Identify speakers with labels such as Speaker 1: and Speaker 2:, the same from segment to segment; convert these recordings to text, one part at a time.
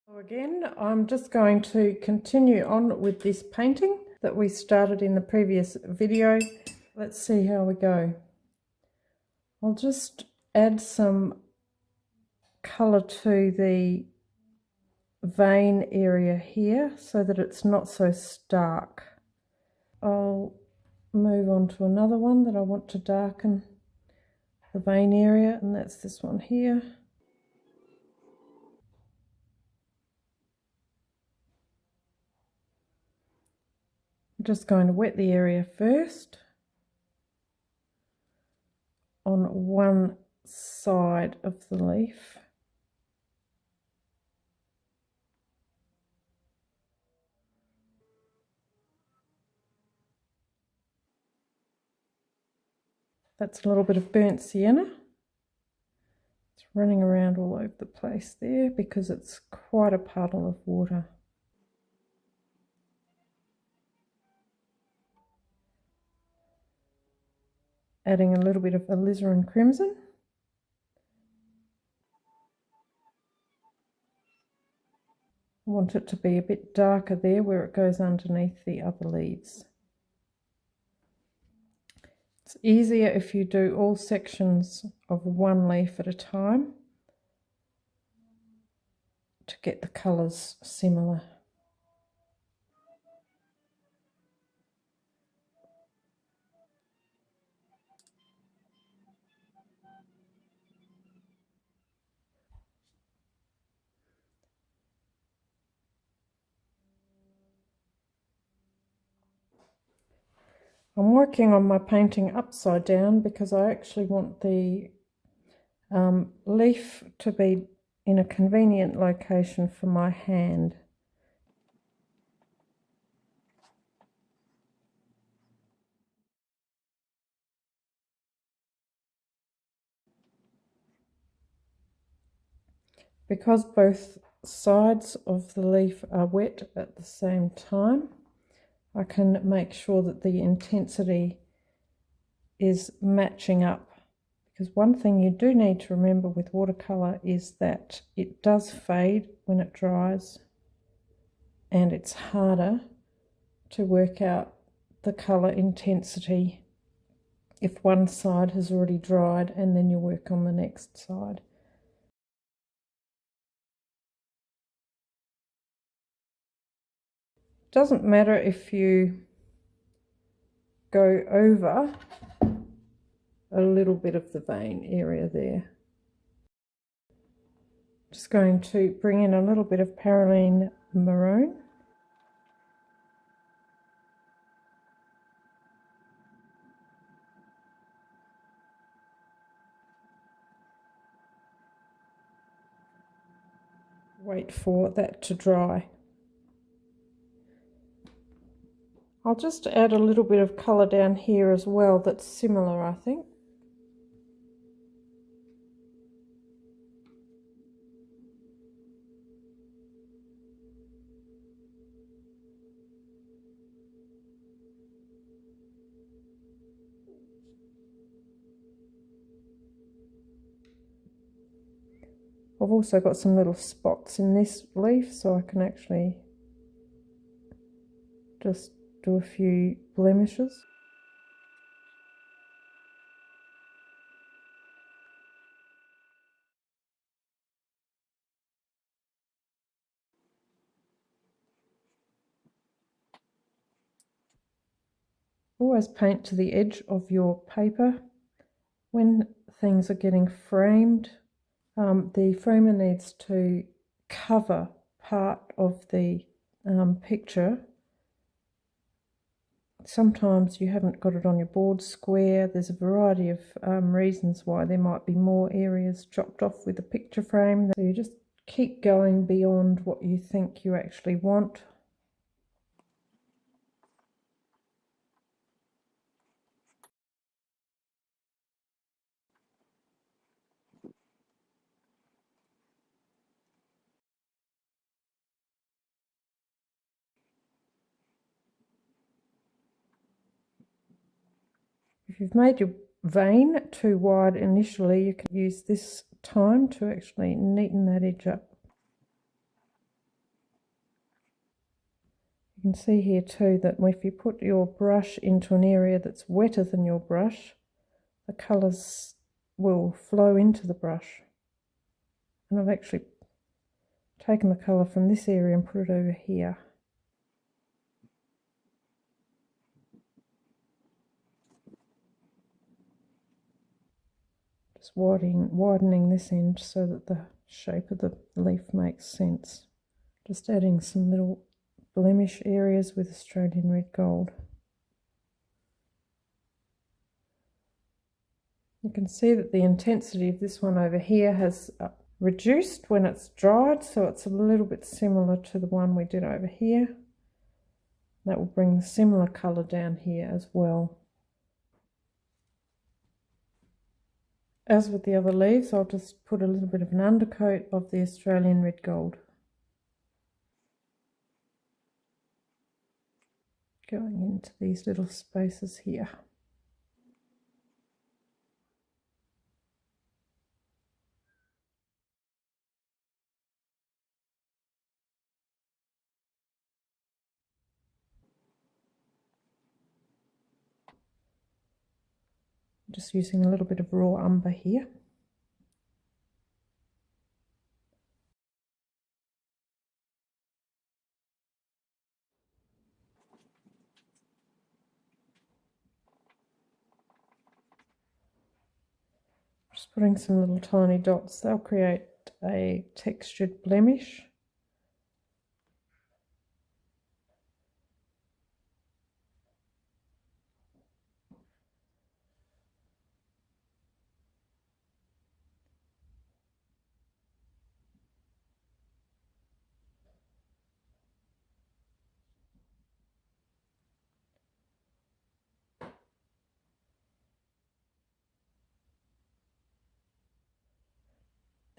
Speaker 1: So again, I'm just going to continue on with this painting that we started in the previous video. Let's see how we go. I'll just add some colour to the vein area here so that it's not so stark. I'll move on to another one that I want to darken the vein area, and that's this one here. I'm just going to wet the area first on one side of the leaf. That's a little bit of burnt sienna. It's running around all over the place there because it's quite a puddle of water. Adding a little bit of alizarin crimson. I want it to be a bit darker there where it goes underneath the other leaves. It's easier if you do all sections of one leaf at a time to get the colours similar. I'm working on my painting upside down because I actually want the leaf to be in a convenient location for my hand. Because both sides of the leaf are wet at the same time, I can make sure that the intensity is matching up. Because one thing you do need to remember with watercolour is that it does fade when it dries, and it's harder to work out the colour intensity if one side has already dried and then you work on the next side. Doesn't matter if you go over a little bit of the vein area there. Just going to bring in a little bit of Paraline Maroon. Wait for that to dry. I'll just add a little bit of colour down here as well that's similar, I think. I've also got some little spots in this leaf, so I can actually just do a few blemishes. Always paint to the edge of your paper. When things are getting framed, the framer needs to cover part of the picture. Sometimes you haven't got it on your board square. There's a variety of reasons why there might be more areas chopped off with the picture frame. So you just keep going beyond what you think you actually want. If you've made your vein too wide initially, you can use this time to actually neaten that edge up. You can see here too that if you put your brush into an area that's wetter than your brush, the colours will flow into the brush. And I've actually taken the colour from this area and put it over here. Just widening this end so that the shape of the leaf makes sense. Just adding some little blemish areas with Australian red gold. You can see that the intensity of this one over here has reduced when it's dried, so it's a little bit similar to the one we did over here. That will bring the similar colour down here as well. As with the other leaves, I'll just put a little bit of an undercoat of the Australian red gold. Going into these little spaces here. Just using a little bit of raw umber here. Just putting some little tiny dots. They'll create a textured blemish.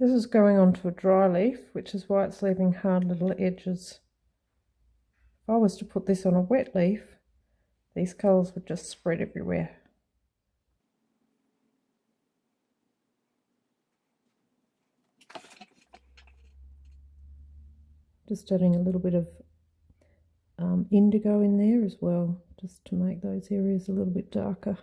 Speaker 1: This is going onto a dry leaf, which is why it's leaving hard little edges. If I was to put this on a wet leaf, these colours would just spread everywhere. Just adding a little bit of indigo in there as well, just to make those areas a little bit darker.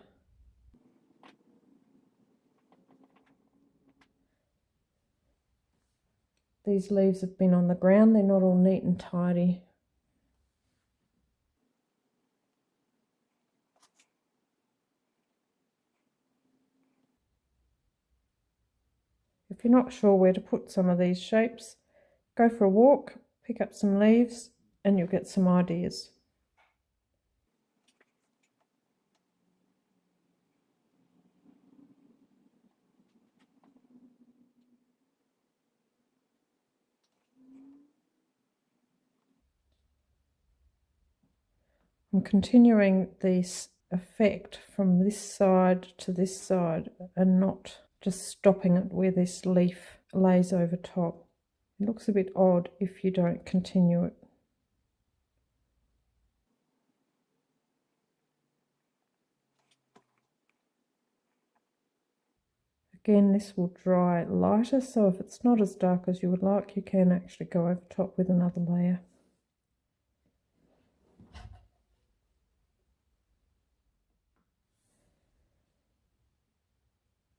Speaker 1: These leaves have been on the ground, they're not all neat and tidy. If you're not sure where to put some of these shapes, go for a walk, pick up some leaves, and you'll get some ideas. I'm continuing this effect from this side to this side and not just stopping it where this leaf lays over top. It looks a bit odd if you don't continue it. Again, this will dry lighter, so if it's not as dark as you would like, you can actually go over top with another layer.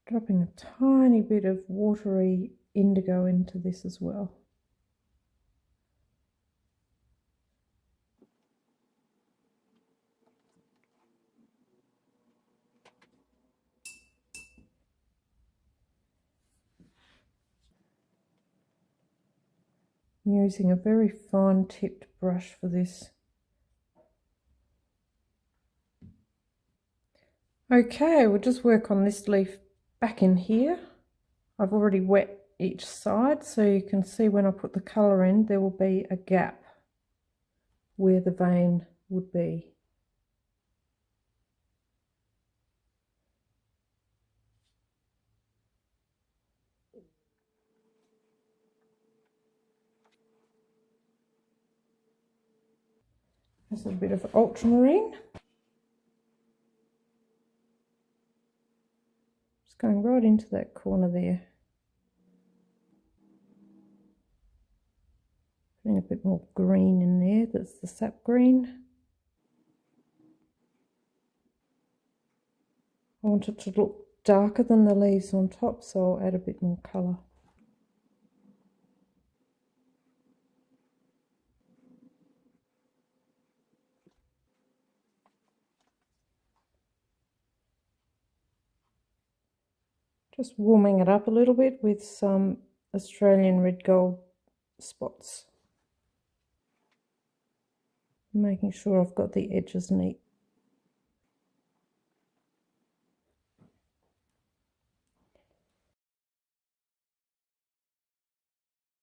Speaker 1: Dropping a tiny bit of watery indigo into this as well. I'm using a very fine tipped brush for this. Okay, we'll just work on this leaf back in here. I've already wet each side, so you can see when I put the colour in, there will be a gap where the vein would be. There's a bit of ultramarine. Just going right into that corner there. Putting adding a bit more green in there. That's the sap green. I want it to look darker than the leaves on top, so I'll add a bit more colour. Just warming it up a little bit with some Australian red gold spots. Making sure I've got the edges neat.